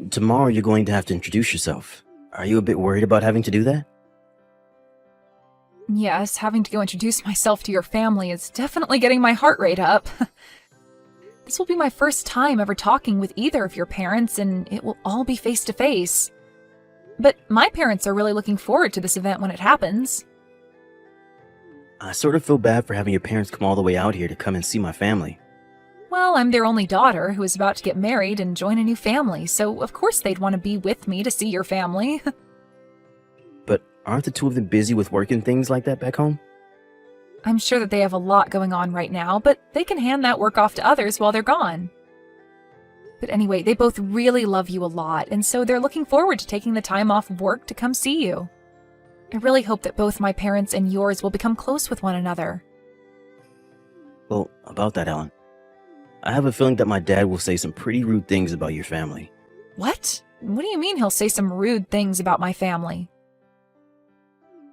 Tomorrow you're going to have to introduce yourself. Are you a bit worried about having to do that? Yes, having to go introduce myself to your family is definitely getting my heart rate up. This will be my first time ever talking with either of your parents, and it will all be face to face. But my parents are really looking forward to this event when it happens. I sort of feel bad for having your parents come all the way out here to come and see my family. Well, I'm their only daughter who is about to get married and join a new family, so of course they'd want to be with me to see your family. But aren't the two of them busy with work and things like that back home? I'm sure that they have a lot going on right now, but they can hand that work off to others while they're gone. But anyway, they both really love you a lot, and so they're looking forward to taking the time off of work to come see you. I really hope that both my parents and yours will become close with one another. Well, about that, Ellen. I have a feeling that my dad will say some pretty rude things about your family. What? What do you mean he'll say some rude things about my family?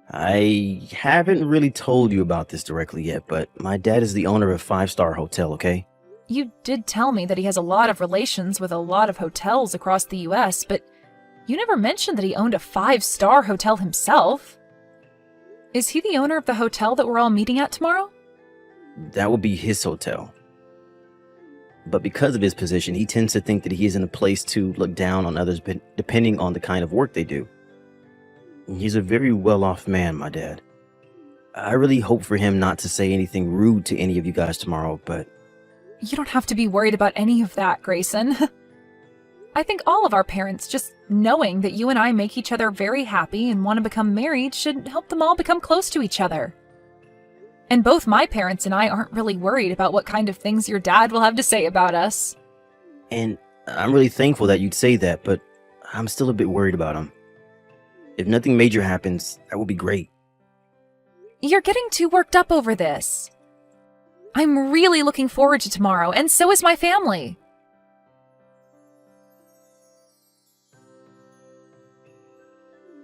I haven't really told you about this directly yet, but my dad is the owner of a five-star hotel, okay? You did tell me that he has a lot of relations with a lot of hotels across the US, but you never mentioned that he owned a 5-star hotel himself. Is he the owner of the hotel that we're all meeting at tomorrow? That would be his hotel. But because of his position, he tends to think that he is in a place to look down on others depending on the kind of work they do. He's a very well-off man, my dad. I really hope for him not to say anything rude to any of you guys tomorrow, but... You don't have to be worried about any of that, Grayson. I think all of our parents, just knowing that you and I make each other very happy and want to become married, should help them all become close to each other. And both my parents and I aren't really worried about what kind of things your dad will have to say about us. And I'm really thankful that you'd say that, but I'm still a bit worried about him. If nothing major happens, that would be great. You're getting too worked up over this. I'm really looking forward to tomorrow, and so is my family.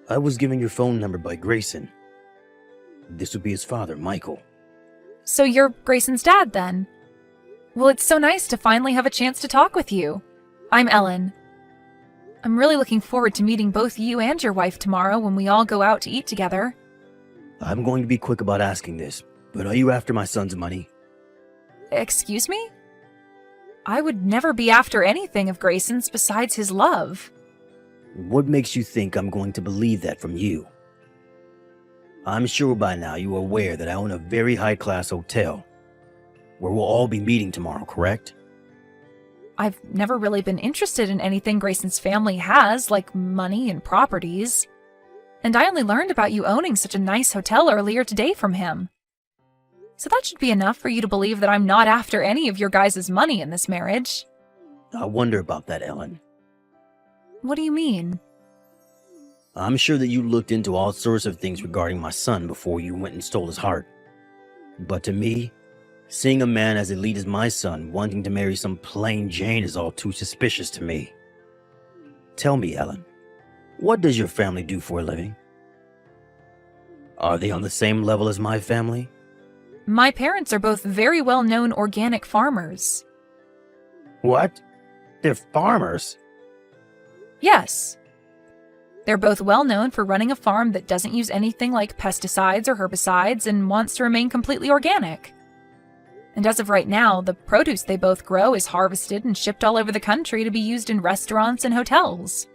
I was given your phone number by Grayson. This would be his father, Michael. So you're Grayson's dad, then? Well, it's so nice to finally have a chance to talk with you. I'm Ellen. I'm really looking forward to meeting both you and your wife tomorrow when we all go out to eat together. I'm going to be quick about asking this, but are you after my son's money? Excuse me? I would never be after anything of Grayson's besides his love. What makes you think I'm going to believe that from you? I'm sure by now you are aware that I own a very high-class hotel, where we'll all be meeting tomorrow, correct? I've never really been interested in anything Grayson's family has, like money and properties. And I only learned about you owning such a nice hotel earlier today from him. So that should be enough for you to believe that I'm not after any of your guys' money in this marriage. I wonder about that, Ellen. What do you mean? I'm sure that you looked into all sorts of things regarding my son before you went and stole his heart. But to me, seeing a man as elite as my son wanting to marry some plain Jane is all too suspicious to me. Tell me, Ellen, what does your family do for a living? Are they on the same level as my family? My parents are both very well-known organic farmers. What? They're farmers? Yes. They're both well-known for running a farm that doesn't use anything like pesticides or herbicides and wants to remain completely organic. And as of right now, the produce they both grow is harvested and shipped all over the country to be used in restaurants and hotels.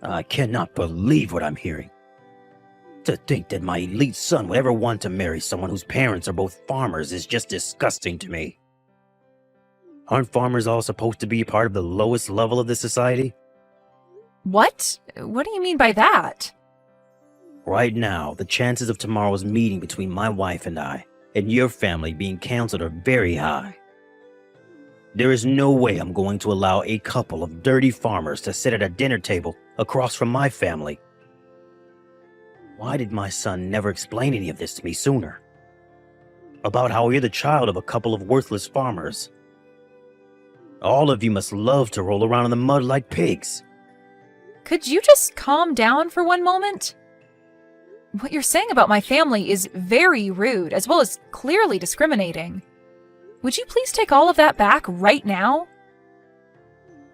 I cannot believe what I'm hearing. To think that my elite son would ever want to marry someone whose parents are both farmers is just disgusting to me. Aren't farmers all supposed to be part of the lowest level of this society? What? What do you mean by that? Right now, the chances of tomorrow's meeting between my wife and I, and your family being canceled are very high. There is no way I'm going to allow a couple of dirty farmers to sit at a dinner table across from my family. Why did my son never explain any of this to me sooner? About how you're the child of a couple of worthless farmers. All of you must love to roll around in the mud like pigs. Could you just calm down for one moment? What you're saying about my family is very rude, as well as clearly discriminating. Would you please take all of that back right now?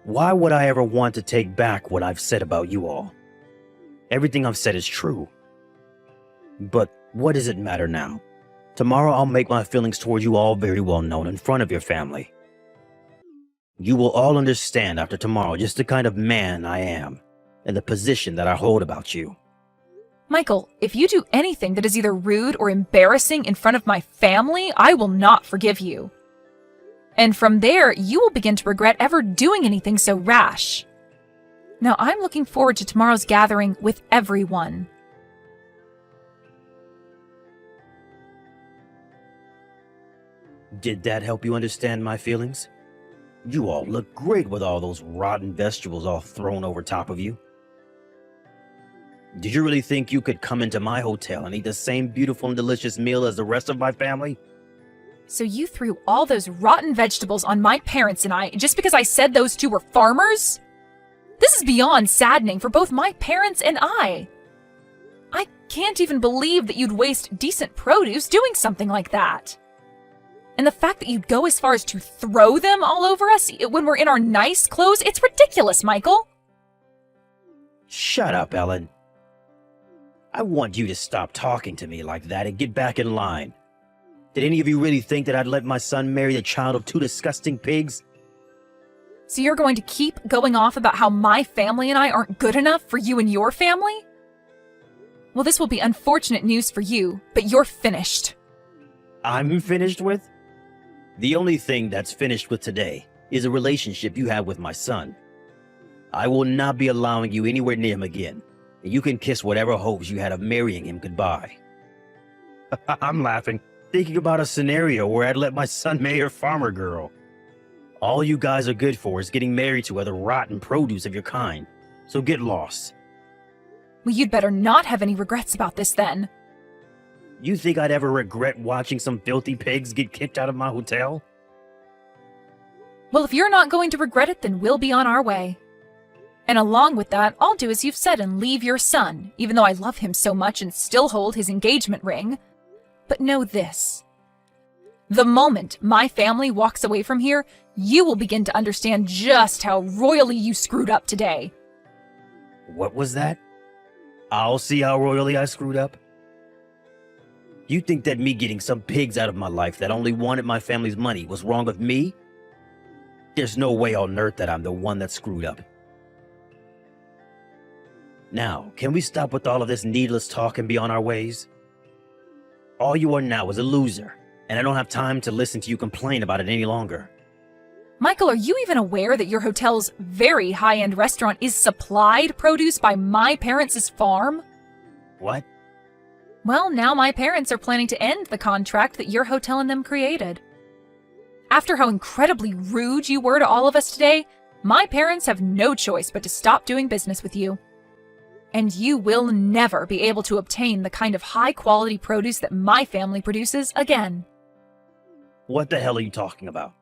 Why would I ever want to take back what I've said about you all? Everything I've said is true. But what does it matter now? Tomorrow I'll make my feelings towards you all very well known in front of your family. You will all understand after tomorrow just the kind of man I am and the position that I hold about you. Michael, if you do anything that is either rude or embarrassing in front of my family, I will not forgive you. And from there, you will begin to regret ever doing anything so rash. Now, I'm looking forward to tomorrow's gathering with everyone. Did that help you understand my feelings? You all look great with all those rotten vegetables all thrown over top of you. Did you really think you could come into my hotel and eat the same beautiful and delicious meal as the rest of my family? So you threw all those rotten vegetables on my parents and I just because I said those two were farmers? This is beyond saddening for both my parents and I. I can't even believe that you'd waste decent produce doing something like that. And the fact that you'd go as far as to throw them all over us when we're in our nice clothes, it's ridiculous, Michael. Shut up, Ellen. I want you to stop talking to me like that and get back in line. Did any of you really think that I'd let my son marry the child of two disgusting pigs? So you're going to keep going off about how my family and I aren't good enough for you and your family? Well, this will be unfortunate news for you, but you're finished. I'm finished with? The only thing that's finished with today is a relationship you have with my son. I will not be allowing you anywhere near him again, and you can kiss whatever hopes you had of marrying him goodbye. I'm laughing, thinking about a scenario where I'd let my son marry a farmer girl. All you guys are good for is getting married to other rotten produce of your kind, so get lost. Well, you'd better not have any regrets about this then. You think I'd ever regret watching some filthy pigs get kicked out of my hotel? Well, if you're not going to regret it, then we'll be on our way. And along with that, I'll do as you've said and leave your son, even though I love him so much and still hold his engagement ring. But know this. The moment my family walks away from here, you will begin to understand just how royally you screwed up today. What was that? I'll see how royally I screwed up. You think that me getting some pigs out of my life that only wanted my family's money was wrong with me? There's no way on earth that I'm the one that screwed up. Now, can we stop with all of this needless talk and be on our ways? All you are now is a loser, and I don't have time to listen to you complain about it any longer. Michael, are you even aware that your hotel's very high-end restaurant is supplied produce by my parents' farm? What? Well, now my parents are planning to end the contract that your hotel and them created. After how incredibly rude you were to all of us today, my parents have no choice but to stop doing business with you. And you will never be able to obtain the kind of high-quality produce that my family produces again. What the hell are you talking about?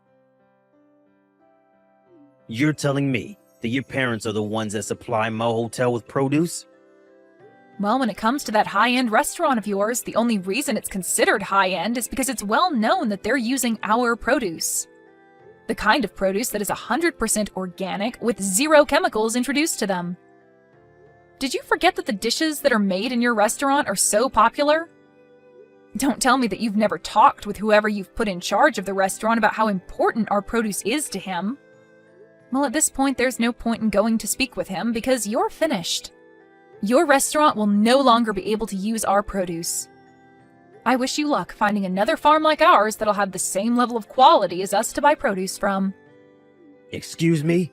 You're telling me that your parents are the ones that supply my hotel with produce? Well, when it comes to that high-end restaurant of yours, the only reason it's considered high-end is because it's well known that they're using our produce. The kind of produce that is 100% organic with zero chemicals introduced to them. Did you forget that the dishes that are made in your restaurant are so popular? Don't tell me that you've never talked with whoever you've put in charge of the restaurant about how important our produce is to him. Well, at this point, there's no point in going to speak with him because you're finished. Your restaurant will no longer be able to use our produce. I wish you luck finding another farm like ours that'll have the same level of quality as us to buy produce from. Excuse me?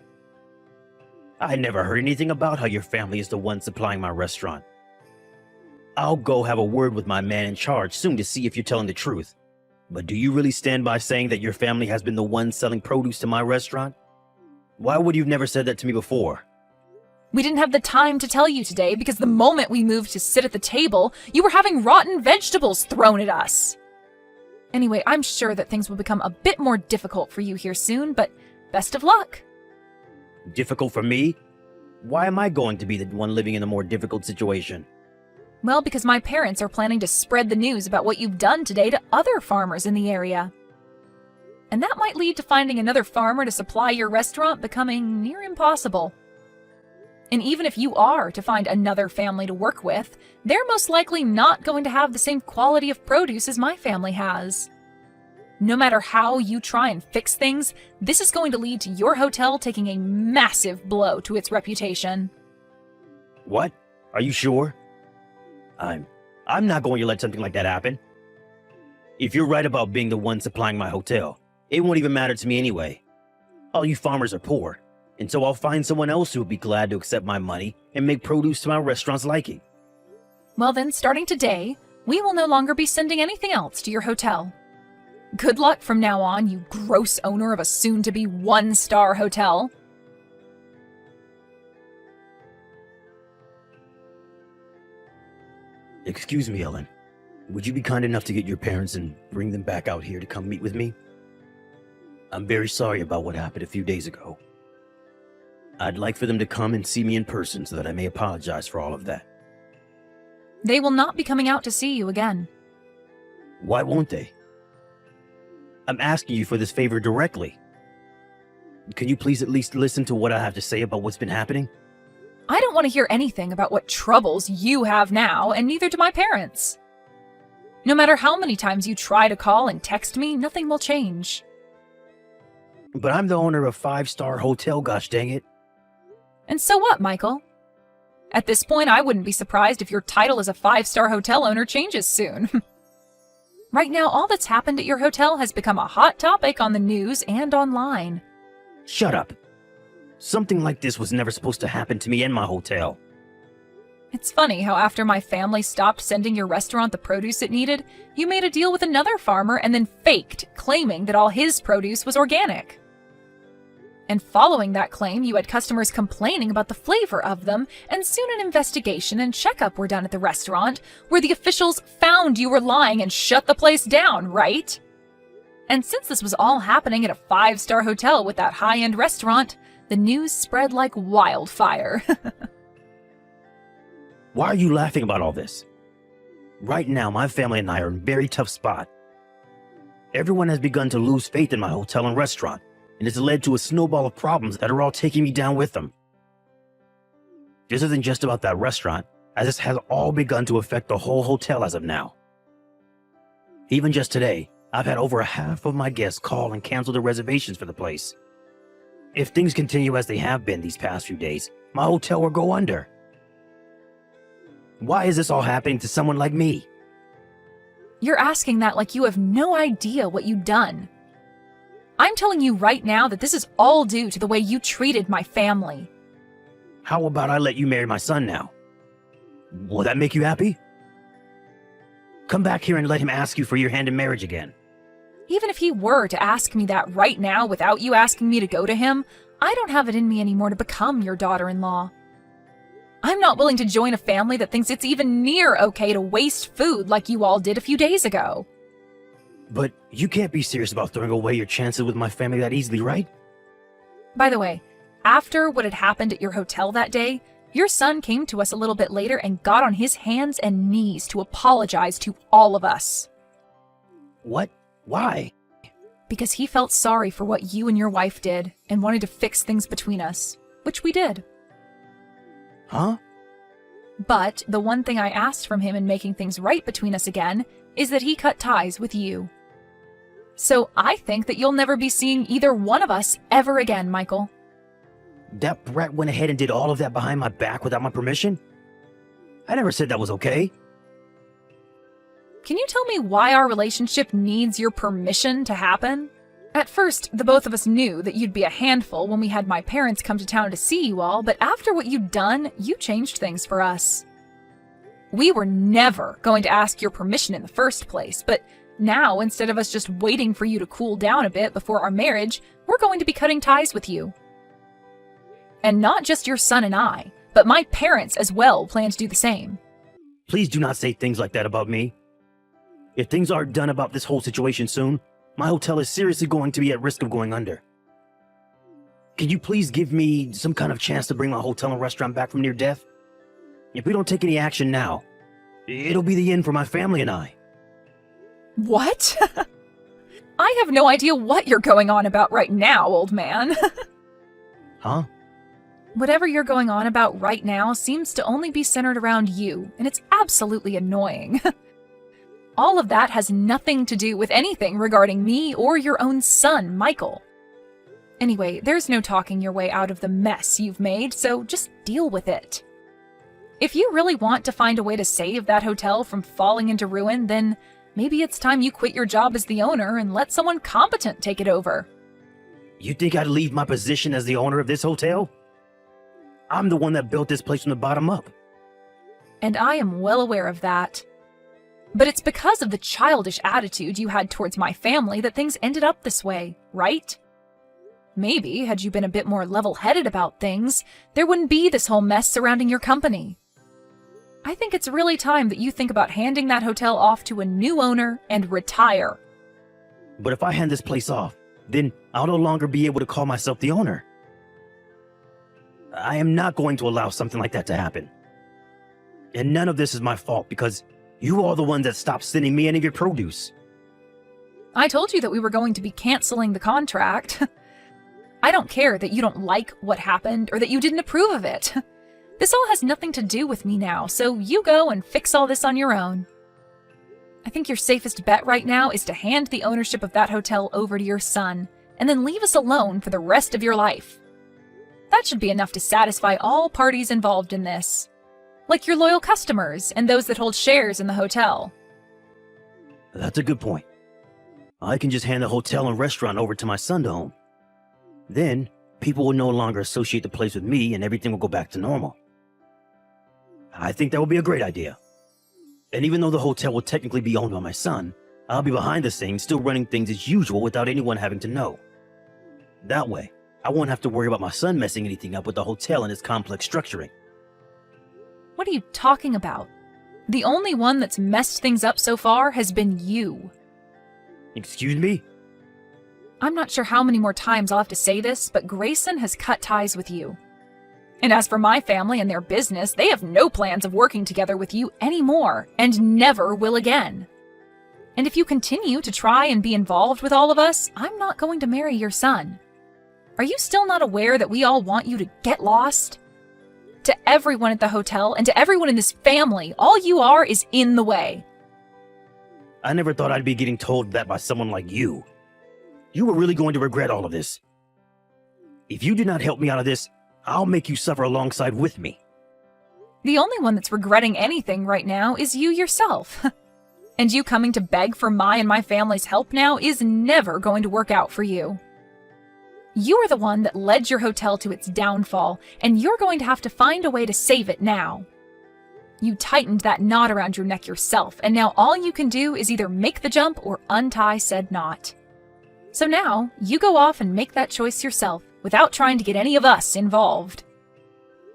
I never heard anything about how your family is the one supplying my restaurant. I'll go have a word with my man in charge soon to see if you're telling the truth. But do you really stand by saying that your family has been the one selling produce to my restaurant? Why would you have never said that to me before? We didn't have the time to tell you today because the moment we moved to sit at the table, you were having rotten vegetables thrown at us. Anyway, I'm sure that things will become a bit more difficult for you here soon, but best of luck. Difficult for me? Why am I going to be the one living in a more difficult situation? Well, because my parents are planning to spread the news about what you've done today to other farmers in the area. and that might lead to finding another farmer to supply your restaurant becoming near impossible. And even if you are to find another family to work with, they're most likely not going to have the same quality of produce as my family has. No matter how you try and fix things, this is going to lead to your hotel taking a massive blow to its reputation. What? Are you sure? I'm not going to let something like that happen. If you're right about being the one supplying my hotel, it won't even matter to me anyway. All you farmers are poor, and so I'll find someone else who would be glad to accept my money and make produce to my restaurant's liking. Well then, starting today, we will no longer be sending anything else to your hotel. Good luck from now on, you gross owner of a soon-to-be one-star hotel. Excuse me, Ellen. Would you be kind enough to get your parents and bring them back out here to come meet with me? I'm very sorry about what happened a few days ago. I'd like for them to come and see me in person so that I may apologize for all of that. They will not be coming out to see you again. Why won't they? I'm asking you for this favor directly. Can you please at least listen to what I have to say about what's been happening? I don't want to hear anything about what troubles you have now, and neither do my parents. No matter how many times you try to call and text me, nothing will change. But I'm the owner of a 5-star hotel, gosh dang it. And so what, Michael? At this point, I wouldn't be surprised if your title as a 5-star hotel owner changes soon. Right now, all that's happened at your hotel has become a hot topic on the news and online. Shut up. Something like this was never supposed to happen to me and my hotel. It's funny how after my family stopped sending your restaurant the produce it needed, you made a deal with another farmer and then faked, claiming that all his produce was organic. And following that claim, you had customers complaining about the flavor of them, and soon an investigation and checkup were done at the restaurant, where the officials found you were lying and shut the place down, right? And since this was all happening at a 5-star hotel with that high-end restaurant, the news spread like wildfire. Why are you laughing about all this? Right now, my family and I are in a very tough spot. Everyone has begun to lose faith in my hotel and restaurant, and it's led to a snowball of problems that are all taking me down with them. This isn't just about that restaurant, as this has all begun to affect the whole hotel as of now. Even just today, I've had over half of my guests call and cancel their reservations for the place. If things continue as they have been these past few days, my hotel will go under. Why is this all happening to someone like me? You're asking that like you have no idea what you've done. I'm telling you right now that this is all due to the way you treated my family. How about I let you marry my son now? Will that make you happy? Come back here and let him ask you for your hand in marriage again. Even if he were to ask me that right now without you asking me to go to him, I don't have it in me anymore to become your daughter-in-law. I'm not willing to join a family that thinks it's even near okay to waste food like you all did a few days ago. But you can't be serious about throwing away your chances with my family that easily, right? By the way, after what had happened at your hotel that day, your son came to us a little bit later and got on his hands and knees to apologize to all of us. What? Why? Because he felt sorry for what you and your wife did and wanted to fix things between us, which we did. Huh? But the one thing I asked from him in making things right between us again is that he cut ties with you. So I think that you'll never be seeing either one of us ever again, Michael. That brat went ahead and did all of that behind my back without my permission? I never said that was okay. Can you tell me why our relationship needs your permission to happen? At first, the both of us knew that you'd be a handful when we had my parents come to town to see you all, but after what you'd done, you changed things for us. We were never going to ask your permission in the first place, but now, instead of us just waiting for you to cool down a bit before our marriage, we're going to be cutting ties with you. And not just your son and I, but my parents as well plan to do the same. Please do not say things like that about me. If things aren't done about this whole situation soon, my hotel is seriously going to be at risk of going under. Can you please give me some kind of chance to bring my hotel and restaurant back from near death? If we don't take any action now, it'll be the end for my family and I. What? I have no idea what you're going on about right now, old man. Huh? Whatever you're going on about right now seems to only be centered around you, and it's absolutely annoying. All of that has nothing to do with anything regarding me or your own son, Michael. Anyway, there's no talking your way out of the mess you've made, so just deal with it. If you really want to find a way to save that hotel from falling into ruin, then maybe it's time you quit your job as the owner and let someone competent take it over. You think I'd leave my position as the owner of this hotel? I'm the one that built this place from the bottom up. And I am well aware of that. But it's because of the childish attitude you had towards my family that things ended up this way, right? Maybe, had you been a bit more level-headed about things, there wouldn't be this whole mess surrounding your company. I think it's really time that you think about handing that hotel off to a new owner and retire. But if I hand this place off, then I'll no longer be able to call myself the owner. I am not going to allow something like that to happen. And none of this is my fault because you are the ones that stopped sending me any of your produce. I told you that we were going to be canceling the contract. I don't care that you don't like what happened or that you didn't approve of it. This all has nothing to do with me now, so you go and fix all this on your own. I think your safest bet right now is to hand the ownership of that hotel over to your son, and then leave us alone for the rest of your life. That should be enough to satisfy all parties involved in this, like your loyal customers and those that hold shares in the hotel. That's a good point. I can just hand the hotel and restaurant over to my son to own. Then, people will no longer associate the place with me and everything will go back to normal. I think that would be a great idea. And even though the hotel will technically be owned by my son, I'll be behind the scenes still running things as usual without anyone having to know. That way, I won't have to worry about my son messing anything up with the hotel and its complex structuring. What are you talking about? The only one that's messed things up so far has been you. Excuse me? I'm not sure how many more times I'll have to say this, but Grayson has cut ties with you. And as for my family and their business, they have no plans of working together with you anymore, and never will again. And if you continue to try and be involved with all of us, I'm not going to marry your son. Are you still not aware that we all want you to get lost? To everyone at the hotel and to everyone in this family, all you are is in the way. I never thought I'd be getting told that by someone like you. You were really going to regret all of this. If you do not help me out of this, I'll make you suffer alongside with me. The only one that's regretting anything right now is you yourself. And you coming to beg for my and my family's help now is never going to work out for you. You are the one that led your hotel to its downfall, and you're going to have to find a way to save it now. You tightened that knot around your neck yourself, and now all you can do is either make the jump or untie said knot. So now, you go off and make that choice yourself, without trying to get any of us involved.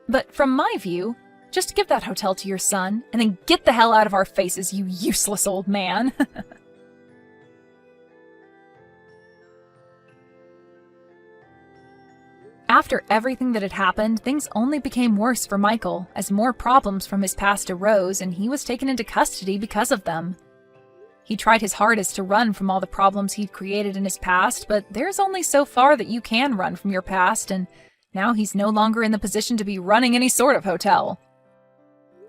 But from my view, just give that hotel to your son, and then get the hell out of our faces, you useless old man. After everything that had happened, things only became worse for Michael, as more problems from his past arose and he was taken into custody because of them. He tried his hardest to run from all the problems he'd created in his past, but there's only so far that you can run from your past, and now he's no longer in the position to be running any sort of hotel.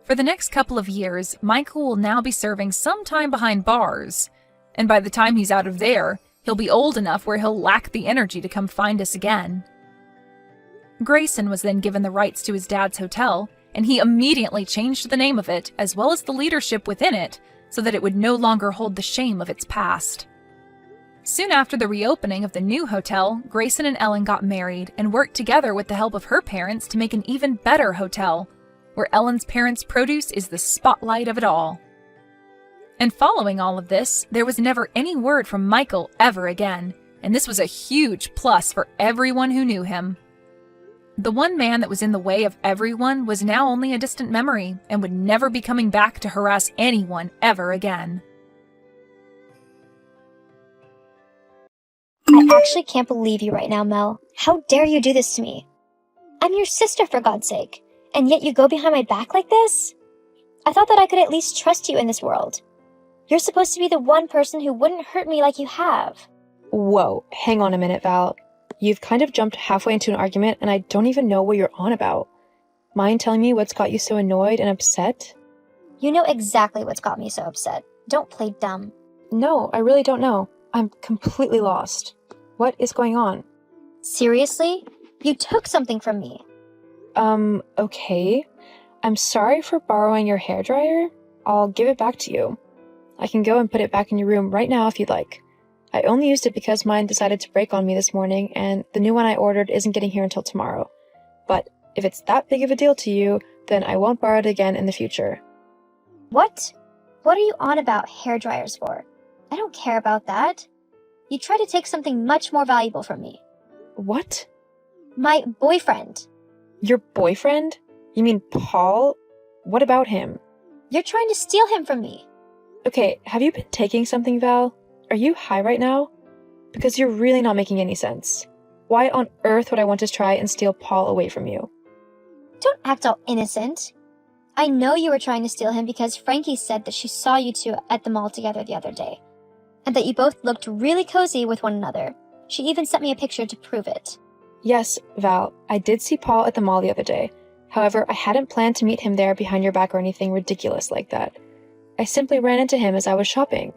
For the next couple of years, Michael will now be serving some time behind bars, and by the time he's out of there, he'll be old enough where he'll lack the energy to come find us again. Grayson was then given the rights to his dad's hotel, and he immediately changed the name of it, as well as the leadership within it, so that it would no longer hold the shame of its past. Soon after the reopening of the new hotel, Grayson and Ellen got married and worked together with the help of her parents to make an even better hotel, where Ellen's parents' produce is the spotlight of it all. And following all of this, there was never any word from Michael ever again, and this was a huge plus for everyone who knew him. The one man that was in the way of everyone was now only a distant memory and would never be coming back to harass anyone ever again. I actually can't believe you right now, Mel. How dare you do this to me? I'm your sister, for God's sake, and yet you go behind my back like this? I thought that I could at least trust you in this world. You're supposed to be the one person who wouldn't hurt me like you have. Whoa, hang on a minute, Val. You've kind of jumped halfway into an argument and I don't even know what you're on about. Mind telling me what's got you so annoyed and upset? You know exactly what's got me so upset. Don't play dumb. No, I really don't know. I'm completely lost. What is going on? Seriously? You took something from me. Okay. I'm sorry for borrowing your hairdryer. I'll give it back to you. I can go and put it back in your room right now if you'd like. I only used it because mine decided to break on me this morning, and the new one I ordered isn't getting here until tomorrow. But if it's that big of a deal to you, then I won't borrow it again in the future. What? What are you on about hair dryers for? I don't care about that. You tried to take something much more valuable from me. What? My boyfriend. Your boyfriend? You mean Paul? What about him? You're trying to steal him from me. Okay, have you been taking something, Val? Are you high right now? Because you're really not making any sense. Why on earth would I want to try and steal Paul away from you? Don't act all innocent. I know you were trying to steal him because Frankie said that she saw you two at the mall together the other day, and that you both looked really cozy with one another. She even sent me a picture to prove it. Yes, Val, I did see Paul at the mall the other day. However, I hadn't planned to meet him there behind your back or anything ridiculous like that. I simply ran into him as I was shopping.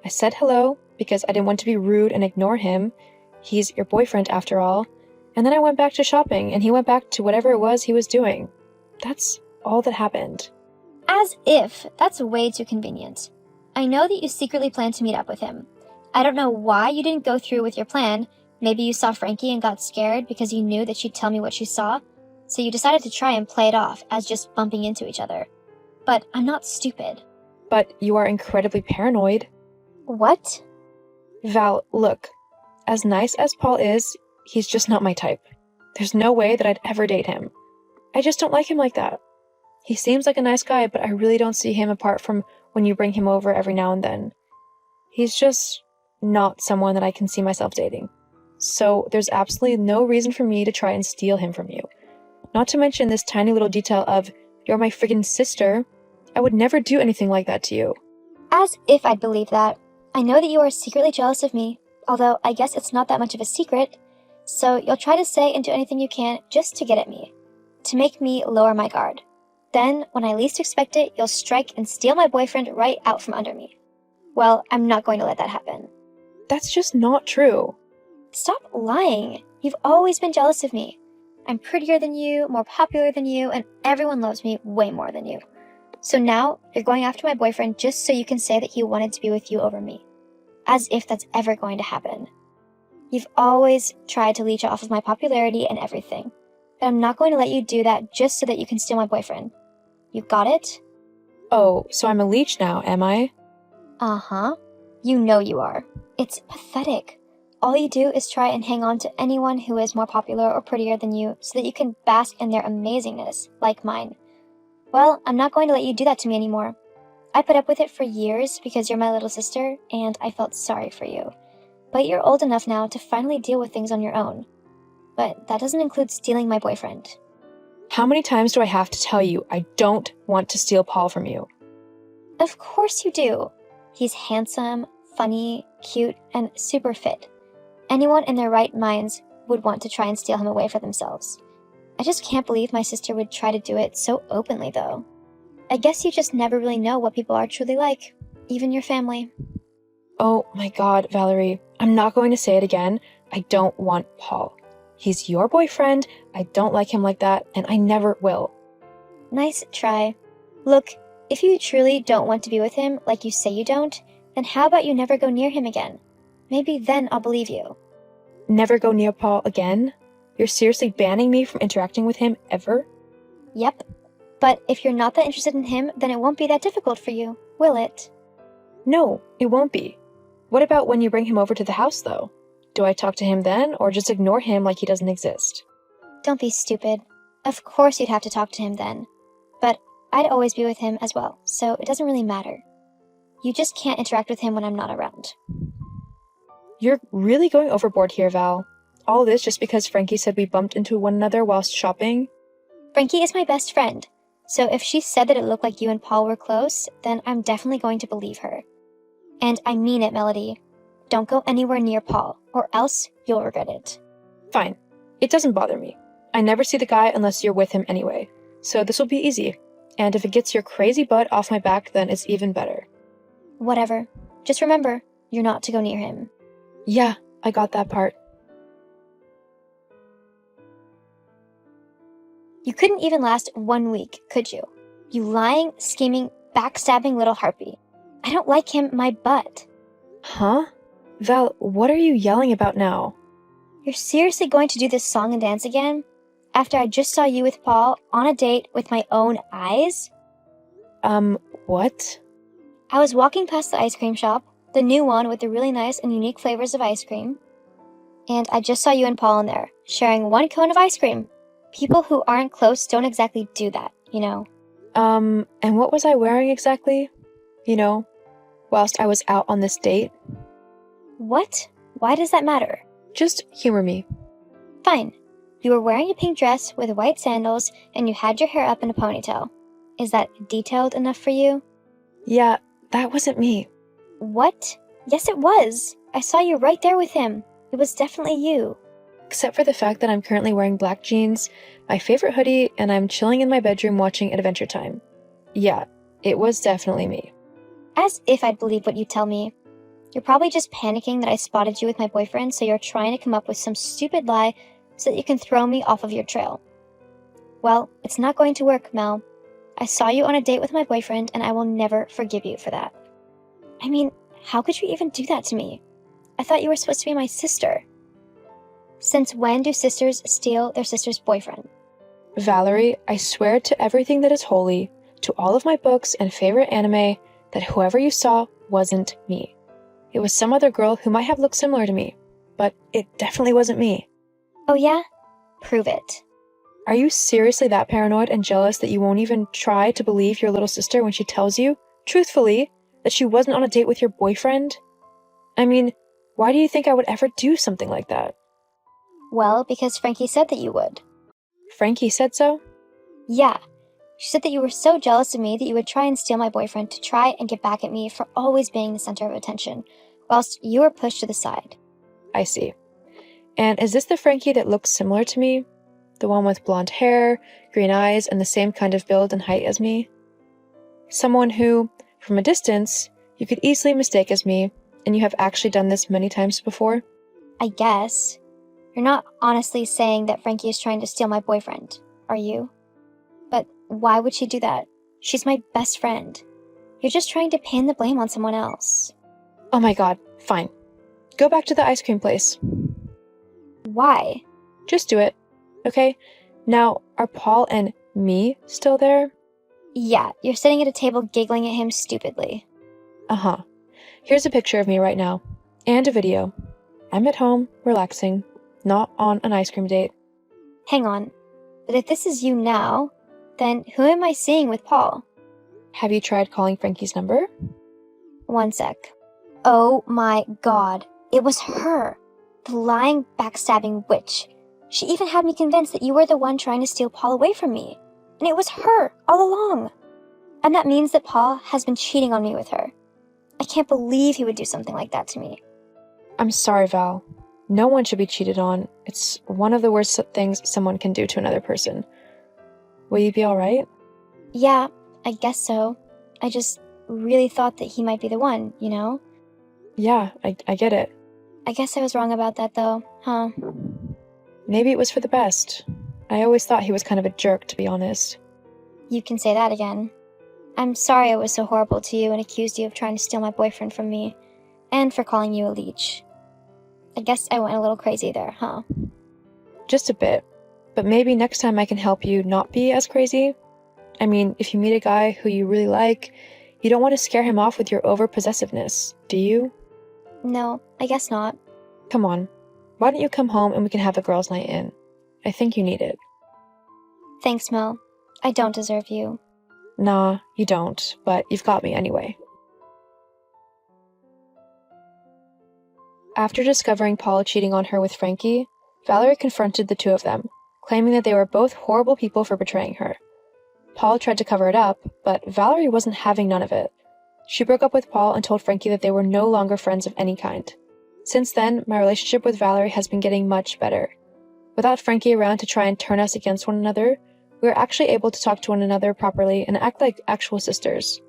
I said hello because I didn't want to be rude and ignore him. He's your boyfriend after all. And then I went back to shopping and he went back to whatever it was he was doing. That's all that happened. As if. That's way too convenient. I know that you secretly planned to meet up with him. I don't know why you didn't go through with your plan. Maybe you saw Frankie and got scared because you knew that she'd tell me what she saw. So you decided to try and play it off as just bumping into each other. But I'm not stupid. But you are incredibly paranoid. What? Val, look. As nice as Paul is, he's just not my type. There's no way that I'd ever date him. I just don't like him like that. He seems like a nice guy, but I really don't see him apart from when you bring him over every now and then. He's just not someone that I can see myself dating. So there's absolutely no reason for me to try and steal him from you. Not to mention this tiny little detail of, you're my friggin' sister. I would never do anything like that to you. As if I'd believe that. I know that you are secretly jealous of me, although I guess it's not that much of a secret. So you'll try to say and do anything you can just to get at me, to make me lower my guard. Then, when I least expect it, you'll strike and steal my boyfriend right out from under me. Well, I'm not going to let that happen. That's just not true. Stop lying. You've always been jealous of me. I'm prettier than you, more popular than you, and everyone loves me way more than you. So now, you're going after my boyfriend just so you can say that he wanted to be with you over me. As if that's ever going to happen. You've always tried to leech off of my popularity and everything. But I'm not going to let you do that just so that you can steal my boyfriend. You got it? Oh, so I'm a leech now, am I? Uh-huh. You know you are. It's pathetic. All you do is try and hang on to anyone who is more popular or prettier than you so that you can bask in their amazingness, like mine. Well, I'm not going to let you do that to me anymore. I put up with it for years because you're my little sister, and I felt sorry for you. But you're old enough now to finally deal with things on your own. But that doesn't include stealing my boyfriend. How many times do I have to tell you I don't want to steal Paul from you? Of course you do. He's handsome, funny, cute, and super fit. Anyone in their right minds would want to try and steal him away for themselves. I just can't believe my sister would try to do it so openly, though. I guess you just never really know what people are truly like, even your family. Oh my god, Valerie, I'm not going to say it again. I don't want Paul. He's your boyfriend, I don't like him like that, and I never will. Nice try. Look, if you truly don't want to be with him like you say you don't, then how about you never go near him again? Maybe then I'll believe you. Never go near Paul again? You're seriously banning me from interacting with him ever? Yep. But if you're not that interested in him, then it won't be that difficult for you, will it? No, it won't be. What about when you bring him over to the house, though? Do I talk to him then, or just ignore him like he doesn't exist? Don't be stupid. Of course you'd have to talk to him then. But I'd always be with him as well, so it doesn't really matter. You just can't interact with him when I'm not around. You're really going overboard here, Val. All this just because Frankie said we bumped into one another whilst shopping? Frankie is my best friend, so if she said that it looked like you and Paul were close, then I'm definitely going to believe her. And I mean it, Melody. don't go anywhere near Paul, or else you'll regret it. Fine. It doesn't bother me. I never see the guy unless you're with him anyway, so this will be easy. And if it gets your crazy butt off my back, then it's even better. Whatever. Just remember, you're not to go near him. Yeah, I got that part. You couldn't even last 1 week, could you? You lying, scheming, backstabbing little harpy. I don't like him my butt. Huh? Val, what are you yelling about now? You're seriously going to do this song and dance again? After I just saw you with Paul on a date with my own eyes? What? I was walking past the ice cream shop, the new one with the really nice and unique flavors of ice cream, and I just saw you and Paul in there, sharing 1 cone of ice cream. People who aren't close don't exactly do that, you know. And what was I wearing exactly? You know, whilst I was out on this date? What? Why does that matter? Just humor me. Fine. You were wearing a pink dress with white sandals and you had your hair up in a ponytail. Is that detailed enough for you? Yeah, that wasn't me. What? Yes, it was. I saw you right there with him. It was definitely you. Except for the fact that I'm currently wearing black jeans, my favorite hoodie, and I'm chilling in my bedroom watching Adventure Time. Yeah, it was definitely me. As if I'd believe what you tell me. You're probably just panicking that I spotted you with my boyfriend, so you're trying to come up with some stupid lie so that you can throw me off of your trail. Well, it's not going to work, Mel. I saw you on a date with my boyfriend, and I will never forgive you for that. I mean, how could you even do that to me? I thought you were supposed to be my sister. Since when do sisters steal their sister's boyfriend? Valerie, I swear to everything that is holy, to all of my books and favorite anime, that whoever you saw wasn't me. It was some other girl who might have looked similar to me, but it definitely wasn't me. Oh yeah? Prove it. Are you seriously that paranoid and jealous that you won't even try to believe your little sister when she tells you, truthfully, that she wasn't on a date with your boyfriend? I mean, why do you think I would ever do something like that? Well, because Frankie said that you would. Frankie said so? Yeah. She said that you were so jealous of me that you would try and steal my boyfriend to try and get back at me for always being the center of attention, whilst you were pushed to the side. I see. And is this the Frankie that looks similar to me? The one with blonde hair, green eyes, and the same kind of build and height as me? Someone who, from a distance, you could easily mistake as me, and you have actually done this many times before? I guess. You're not honestly saying that Frankie is trying to steal my boyfriend, are you? But why would she do that? She's my best friend. You're just trying to pin the blame on someone else. Oh my god, fine. Go back to the ice cream place. Why? Just do it, okay? Now, are Paul and me still there? Yeah, you're sitting at a table giggling at him stupidly. Uh-huh. Here's a picture of me right now. And a video. I'm at home, relaxing, not on an ice cream date. Hang on. But if this is you now, then who am I seeing with Paul? Have you tried calling Frankie's number? 1 sec. Oh my god. It was her. The lying, backstabbing witch. She even had me convinced that you were the one trying to steal Paul away from me. And it was her, all along. And that means that Paul has been cheating on me with her. I can't believe he would do something like that to me. I'm sorry, Val. No one should be cheated on. It's one of the worst things someone can do to another person. Will you be alright? Yeah, I guess so. I just really thought that he might be the one, you know? Yeah, I get it. I guess I was wrong about that though, huh? Maybe it was for the best. I always thought he was kind of a jerk, to be honest. You can say that again. I'm sorry I was so horrible to you and accused you of trying to steal my boyfriend from me, and for calling you a leech. I guess I went a little crazy there, huh? Just a bit. But maybe next time I can help you not be as crazy. I mean, if you meet a guy who you really like, you don't want to scare him off with your over-possessiveness, do you? No, I guess not. Come on. Why don't you come home and we can have a girls' night in? I think you need it. Thanks, Mel. I don't deserve you. Nah, you don't, but you've got me anyway. After discovering Paul cheating on her with Frankie, Valerie confronted the two of them, claiming that they were both horrible people for betraying her. Paul tried to cover it up, but Valerie wasn't having none of it. She broke up with Paul and told Frankie that they were no longer friends of any kind. Since then, my relationship with Valerie has been getting much better. Without Frankie around to try and turn us against one another, we are actually able to talk to one another properly and act like actual sisters.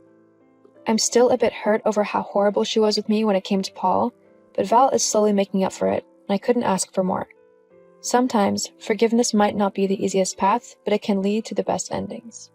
I'm still a bit hurt over how horrible she was with me when it came to Paul, but Val is slowly making up for it, and I couldn't ask for more. Sometimes, forgiveness might not be the easiest path, but it can lead to the best endings.